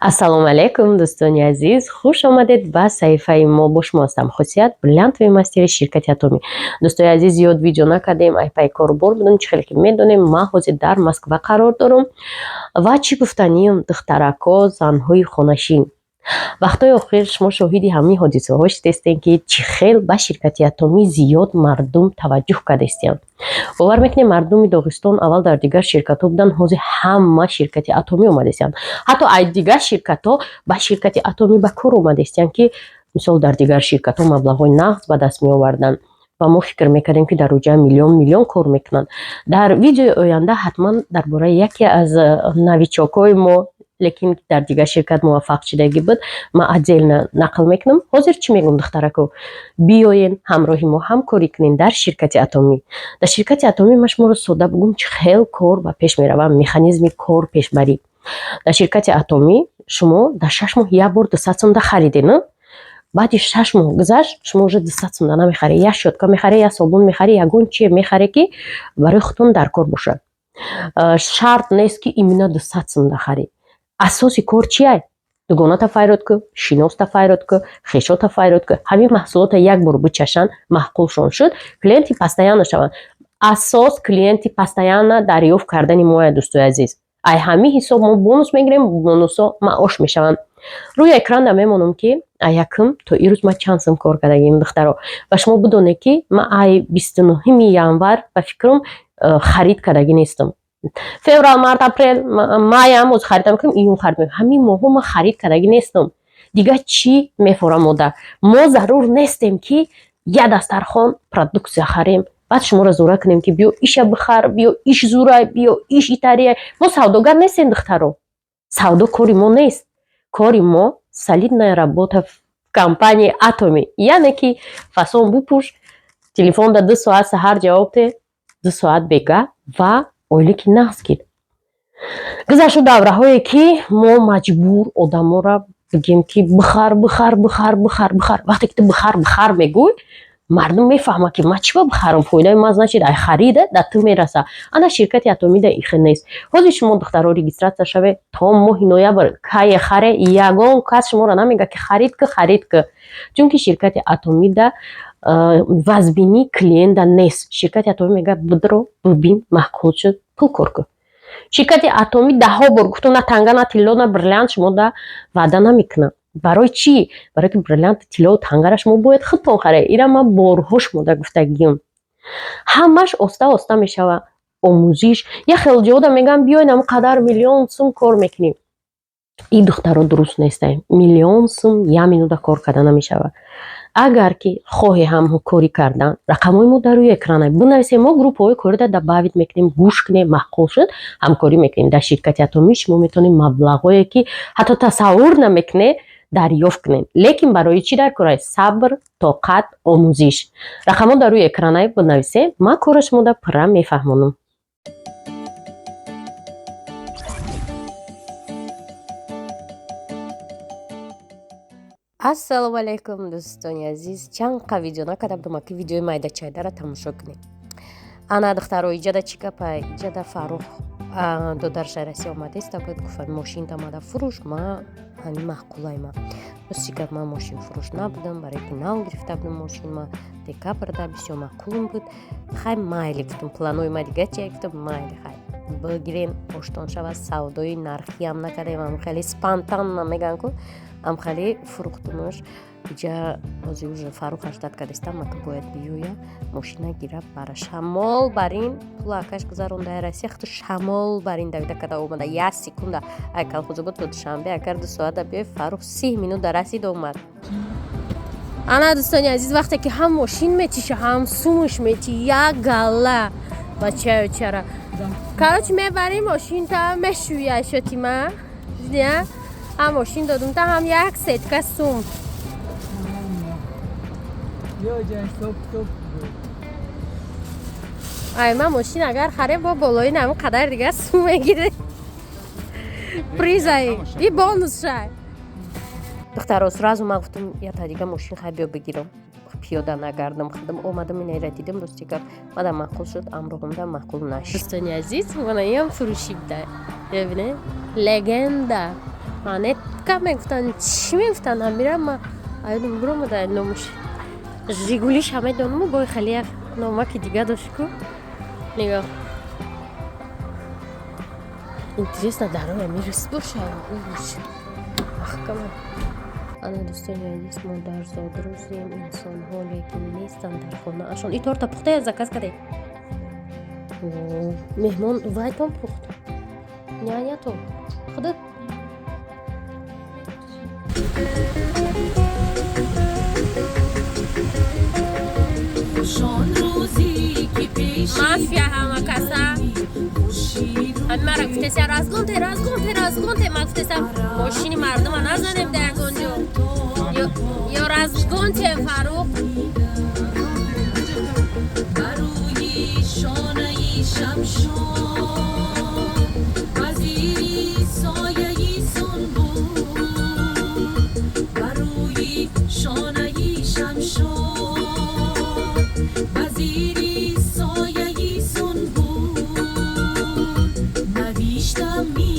Ассалому алейкум, дӯстони азиз. Хуш омадед ба саҳифаи мо. Бо шумо ҳастам Хусият, бриллиант вебмастери ширкати Атоми. Дӯстони азиз, зиёд видео накардем, ай пай кору бор будем, чӣ хеле ки медонем. Ман ҳозир дар Москва қарор дорам ва чӣ гуфтаним духтарако, занҳои хонашин. вақтҳои охир шумо шоҳиди ҳамин ҳодисаҳо шудестем, ки чӣ хел ба ширкати Атоми зиёд мардум таваҷҷӯҳ кардестиянд. бовар мекунем, мардуми Доғистон аввал дар дигар ширкатҳо буданд, ҳозир ҳама ширкати Атоми омадестиянд. ҳатто ай дигар ширкатҳо ба ширкати Атоми ба кор омадестиянд, ки мисол дар дигар ширкатҳо маблағҳои нағд ба даст меоварданд ва мо фикр мекардем, ки дар роҷаи миллион кор мекунанд. дар видеои оянда ҳатман дар бораи яке аз новичокҳои мо, лекин дар дигар ширкат муваффақ шудагӣ буд, ман отдельно нақл мекунам. ҳозир чӣ мегӯм духтарако? Биёен ҳамроҳи мо ҳамкорӣ кунем дар ширкати Атоми. Дар ширкати Атоми ман шуморо содда бугӯм чӣ хел кор ба пеш меравад, механизми кор пешбарӣ. дар ширкати Атоми шумо дар 6 моҳ як бор 200 сомда харидед, не? баъди 6 моҳ гузашт, шумо уже 200 сомда намехаред. як щётка мехаред, як собун мехаред, ягон чие мехаред, ки барои худтон дар кор бошад. шарт нест, ки именно 200 сомда харед. асоси кор чие? дугоната файрод ку, шиноста файрод ку, хешота файрод ку. ҳамин маҳсулота як бор бичашанд, маҳқулшон шуд, клиенти постоянно шаванд. асос клиенти постоянно дарёфт кардани моя, дӯстои азиз. ай ҳамин ҳисоб мо бонус мегирем, бонусо маош мешаванд. рӯи экрана мемонам, ки ай якум то ирӯз ман чанд сум кор кардагим духтаро. ва шумо бидонед, ки ман ай 29 январ ба фикрам харид кардагӣ нестам. феврал, март, апрел, майам оз харидам кардам, июн харидам. ҳамин моҳҳо ман харид кардагӣ нестам. дигар чӣ мефорам мода? мо зарур нестем, ки як дастархон продуксия харем, баъд шуморо зӯра кунем, ки биё иша бихар, биё иш зурай, биё иш итария. мо савдогар нестем духтаро. савдо кори мо нест. кори мо солидная работа в компании Атоми. яъне ки фасон бупуш, телефонда 2 соат саҳар ҷавоб де, 2 соат бега ва ойлики нағз гир. гузашт давраҳое, ки мо маҷбур одаморо бигем, ки бихар. вақте ки ту бихар мегӯй, мардум мефаҳмад, ки ман чӣ ба бихарам, фоидаи ман значит ай харида дар ту мераса. ана ширкати Атомида ихе нест. ҳозир шумо духтаро регистратсия шавед, то моҳи ноябр кае харе, ягон кас шуморо намега, ки харид ку. чунки ширкати Атомида вазбини клиента нест. ширкати Атоми мега бидро бубин, маҳқул шуд, пул кор ку. ширкати Атоми даҳо бор гуфтам, на танга, на тилло, на бриллиант шумо да ваъда намекунам. барои чӣ? барое ки бриллиант, тилло, тангара шумо бояд худтон харед. ира ман борҳо шумода гуфтагиам. ҳамаш оста мешава. омӯзиш. як хел ҷода мегӯям биёед ҳам қадар миллион сум кор мекунем. ин духтаро дуруст нестаем. миллион сум як минута кор карда намешава. агар ки хоҳе ҳамкорӣ кардан, рақамҳои мо дар рӯи экрана бинависед. мо группаҳои корида добавит мекунем, гӯш кунем, маҳқул шуд, ҳамкорӣ мекунем. дар ширкати Атоми шумо метавонед маблағҳое, ки ҳатто тасаввур намекунед, дарёфт кунед. лекин барои чӣ дар кора? сабр, тоқат, омӯзиш. рақамҳо дар рӯи экрана бинависед. ман кора шумода пурра мефаҳмонам. ассалому алейкум, дӯстони азиз. чанд қа видео накарда будам, ки видеои майда-чайдаро тамошо кунед. ана духтаро иҷада чӣ гапа? иҷада Фарух додарша раси омадеста, бояд гуфта мошин тамада фурӯш. ма ҳани маҳқулайма. рост чӣ гап, ман мошин фурӯш набудам, барое ки нав гирифта будам мошин. ма декабрда бисёр маъқулум буд. хай майли гуфтам, планои ма дига чия? гуфтам майли хай бигирем, оштон шава. савдои нархи ам накардем, ам хеле спонтанно мегӯям, ку ам хеле фурӯхтумош. иҷа ҳозир уже Фарух ҳаштад кадеста, ма ки бояд биёя мошина гира бара шамол барин пулакаш гузаронда раси хатто шамол барин давида када омада. як секунда ай колхоза буд душанбе, агар 2 соата биёй, Фарух 30 минута расид омад. ана дӯстони азиз, вақте ки ҳам мошин метиша, ҳам сумуш мети, як гала бачаючара. короче мебарим мошин та мешӯя шотима. зидия ҳам мошин додум та ҳам як сетка сум. ай ман мошин агар харем бо болои ҳам қадар дига сум мегире. призай и бонус шай. духтаро сразу ман гуфтам ята дига мошин хай биё бигирам. пиёда нагардам. худам омадам инайра дидам, рости гап мада маъқул шуд, амроҳамда маъқул нашуд. дӯстони азиз, манаям фурӯшида. бибинед, легенда. Анетка мегуфтанд чӣ мегуфтанд ҳамирам ма айдум буромада номуш жигулиш ҳамаи донуму бой хеле як номаки дига дошт ку нигоҳ интересно дарои амирис бошад махкама ана дӯстони азиз мо дар зодрӯзем инсонҳо лекин нестанд дар хонаашон и торта пухтая заказ кардем меҳмон вайтон пухт няня то худо мафия ҳамакаса ҳамара гуфтеса разгонте ма гуфтеса мошини мардума назанем дар ягонҷо ё разгонте фарух барои шонаи шамшон азири сояи сунбул барои шонаи шамшон азири сояи сунбул навиштами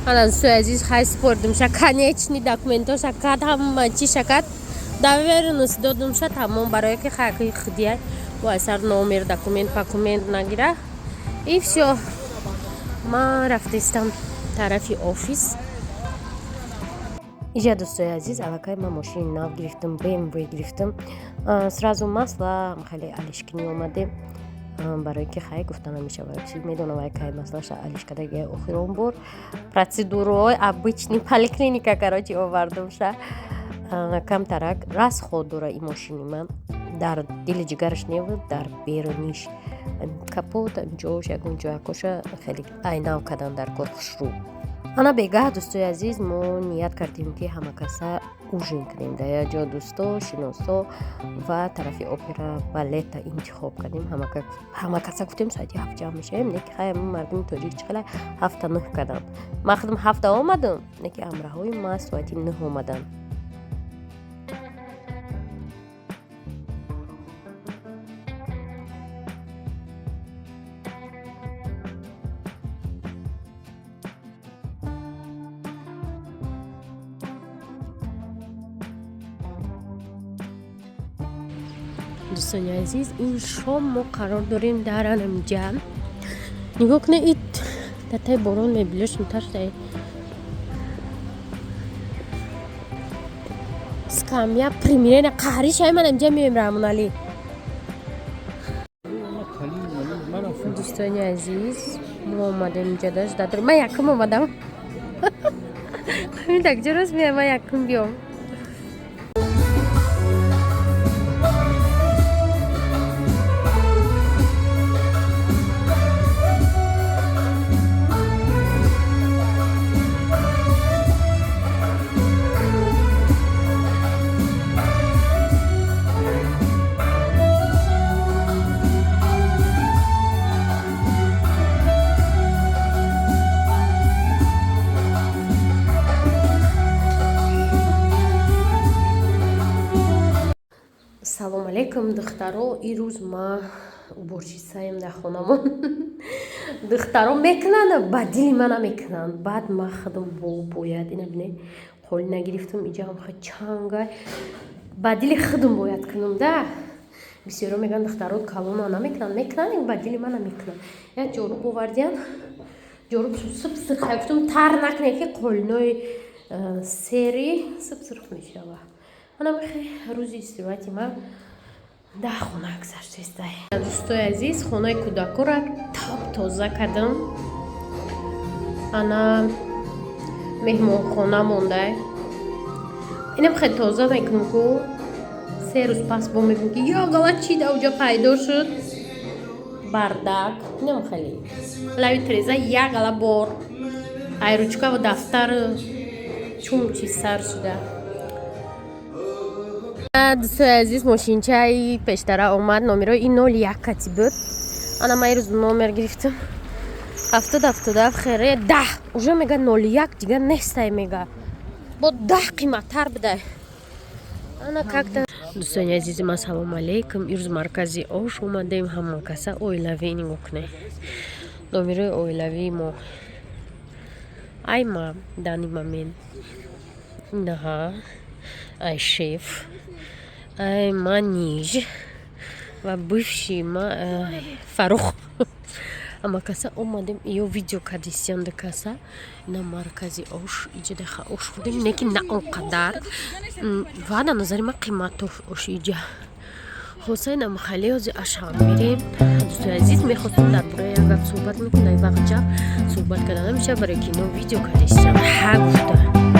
ҳалан сӯи азиз хай спордумша конечни документоша кад ҳама чиша кад доверенность додумша тамом барое ки хайки худия вай сар номер документ пакумент нагира и всё ман рафтаистам тарафи офис иҷа дӯстои азиз аллакай ман мошини нав гирифтам BMW гирифтам сразу масла хеле алишкини омадем барое ки хай гуфтан мешавад чи медона вай кай маслаша алишкадаги охирон бор процедураҳои обычни поликлиника карочи овардумша камтарак расход дора и мошини ман дар дили ҷигараш невуд дар беруниш капот ҷош ягон ҷоякоша хеле айнав кадан дар кор хушрӯ ана бегаҳ дӯстои азиз мо ният кардем ки ҳамакаса ужин кунем дар як ҷо дӯсто шиносо ва тарафи опера балета интихоб кардем ҳамакаса гуфтем соати 7 ҷамъ мешавем неки хай мардуми тоҷик чихела 7-9 кадам ман худам 7 омадам неки амраҳои ма соати 9 омадан дӯстони азиз ин шом мо қарор дорем дар анамҷа нигоҳ кунед ит татаи борон мебилаш мутарсай скамя примерена қаҳри шай ман амҷа мемрамун али дӯстони азиз мо омадем инҷа даш дадр ман якум омадам ҳамин такҷо рост меям ман якум биём салому алейкум духтаро ирӯз ма уборчисаем дар хонамон духтаро мекунанд ба дили мана мекунанд баъд ма худам бояд ина бинед қоли нагирифтам иҷаам ха чангай ба дили худам бояд кунам да бисёро мегӯянд духтаро калона намекунанд мекунанд ба дили мана мекунанд як ҷоруб овардиям ҷоруб субсирх гуфтам тар накунед ки қолинои сери субсирх мешавад ана мехе рӯзи истироҳати ман дар хона гузаштаистай дӯстои азиз хонаи кӯдакора таб тоза кардам ана меҳмонхона мондай инам хеле тоза мекунам ку 3 рӯз пас бо мегӯям ки ёгала чи дар уҷа пайдо шуд бардак инам хеле лави треза ягала бор айручка ва дафтар чум чи сар шуда дӯстои азиз мошинчаи пештара омад номерои ин 01 кати буд ана ман ирӯз номер гирифтам 70-77 хере 10 уже мега 01 дигар нестай мега бо 10 қиматтар бидай ана какта дӯстони азизи ман салому алейкум ирӯз маркази ош омадем ҳама каса оилавӣ нигоҳ кунед номерои оилавии мо ай ма дани мамин наҳа ай шеф ай маниж ва бывший фарух ама каса омадем ё видео кадисянда каса на маркази ош иҷадаха ош худем неки на он қадар вада назари ма қиматов ош иҷа ҳусайнам халиёзи ашам мирем дӯстои азиз мехостум дар бораи як гап суҳбат мекунам вақт ҷа суҳбат карда намешавад барои кино видео кадисян ҳа гуфта